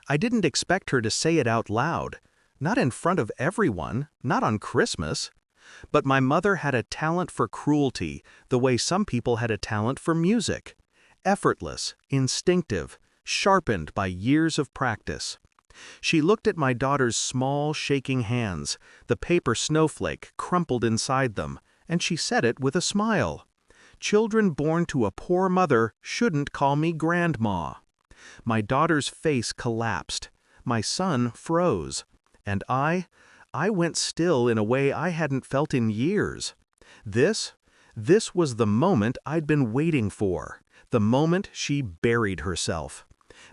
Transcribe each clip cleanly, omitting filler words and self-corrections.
I didn't expect her to say it out loud. Not in front of everyone, not on Christmas. But my mother had a talent for cruelty, the way some people had a talent for music. Effortless, instinctive, sharpened by years of practice. She looked at my daughter's small, shaking hands, the paper snowflake crumpled inside them, and she said it with a smile. Children born to a poor mother shouldn't call me grandma. My daughter's face collapsed. My son froze. And I went still in a way I hadn't felt in years. This was the moment I'd been waiting for, the moment she buried herself.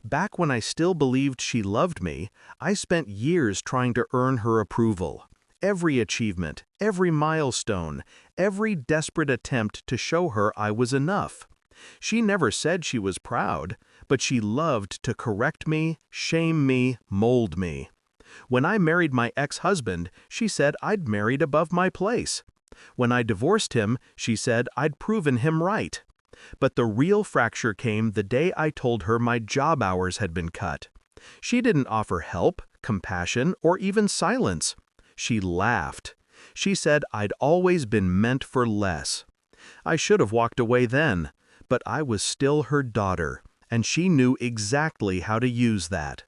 Back when I still believed she loved me, I spent years trying to earn her approval. Every achievement, every milestone, every desperate attempt to show her I was enough. She never said she was proud, but she loved to correct me, shame me, mold me. When I married my ex-husband, she said I'd married above my place. When I divorced him, she said I'd proven him right. But the real fracture came the day I told her my job hours had been cut. She didn't offer help, compassion, or even silence. She laughed. She said I'd always been meant for less. I should have walked away then, but I was still her daughter, and she knew exactly how to use that.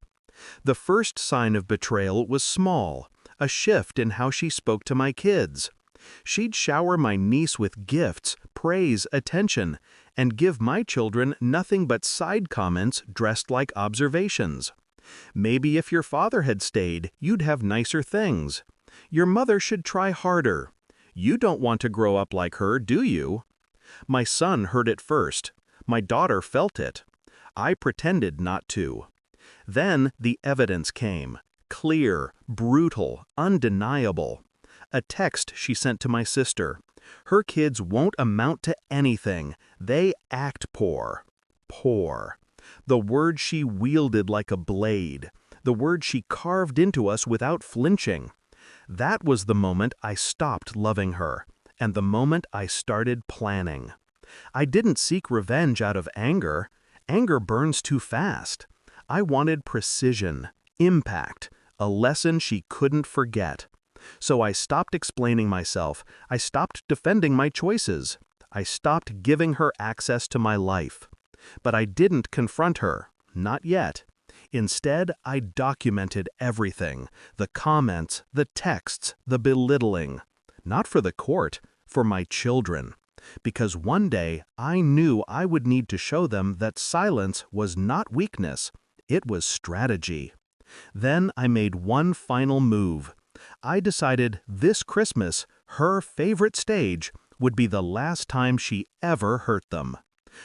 The first sign of betrayal was small, a shift in how she spoke to my kids. She'd shower my niece with gifts, praise, attention, and give my children nothing but side comments dressed like observations. Maybe if your father had stayed, you'd have nicer things. Your mother should try harder. You don't want to grow up like her, do you? My son heard it first. My daughter felt it. I pretended not to. Then the evidence came. Clear, brutal, undeniable. A text she sent to my sister. Her kids won't amount to anything. They act poor. Poor. The word she wielded like a blade. The word she carved into us without flinching. That was the moment I stopped loving her, and the moment I started planning. I didn't seek revenge out of anger. Anger burns too fast. I wanted precision, impact, a lesson she couldn't forget. So I stopped explaining myself. I stopped defending my choices. I stopped giving her access to my life. But I didn't confront her, not yet. Instead, I documented everything, the comments, the texts, the belittling. Not for the court, for my children. Because one day I knew I would need to show them that silence was not weakness, it was strategy. Then I made one final move. I decided this Christmas, her favorite stage, would be the last time she ever hurt them.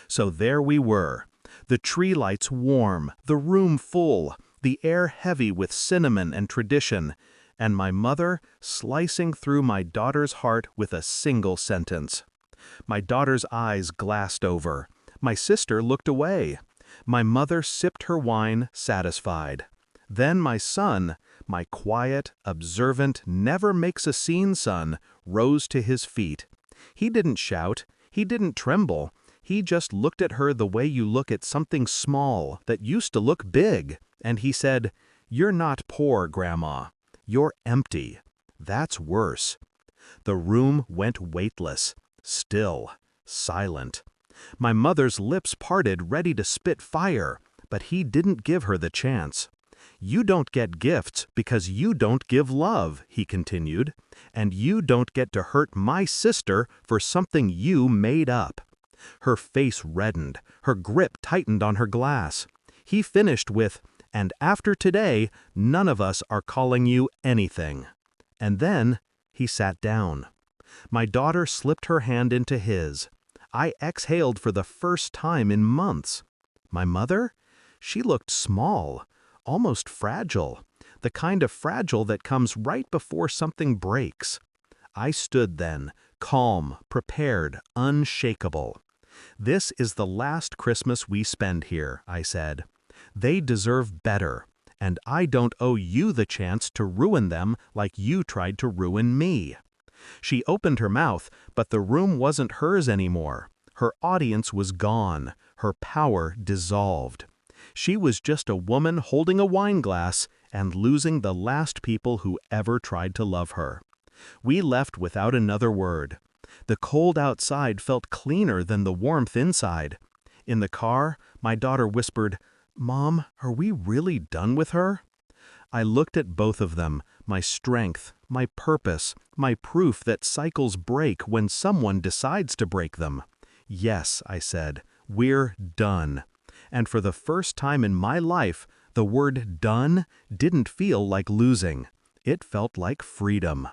So there we were. The tree lights warm, the room full, the air heavy with cinnamon and tradition, and my mother slicing through my daughter's heart with a single sentence. My daughter's eyes glassed over. My sister looked away. My mother sipped her wine, satisfied. Then my son, my quiet, observant, never-makes-a-scene son, rose to his feet. He didn't shout. He didn't tremble. He just looked at her the way you look at something small that used to look big, and he said, "You're not poor, Grandma. You're empty. That's worse." The room went weightless, still, silent. My mother's lips parted, ready to spit fire, but he didn't give her the chance. "You don't get gifts because you don't give love," he continued, "and you don't get to hurt my sister for something you made up." Her face reddened, her grip tightened on her glass. He finished with, "And after today, none of us are calling you anything." And then he sat down. My daughter slipped her hand into his. I exhaled for the first time in months. My mother? She looked small, almost fragile, the kind of fragile that comes right before something breaks. I stood then, calm, prepared, unshakable. "This is the last Christmas we spend here," I said. "They deserve better, and I don't owe you the chance to ruin them like you tried to ruin me." She opened her mouth, but the room wasn't hers anymore. Her audience was gone, her power dissolved. She was just a woman holding a wine glass and losing the last people who ever tried to love her. We left without another word. The cold outside felt cleaner than the warmth inside. In the car, my daughter whispered, "Mom, are we really done with her?" I looked at both of them, my strength, my purpose, my proof that cycles break when someone decides to break them. "Yes," I said, "we're done." And for the first time in my life, the word done didn't feel like losing. It felt like freedom.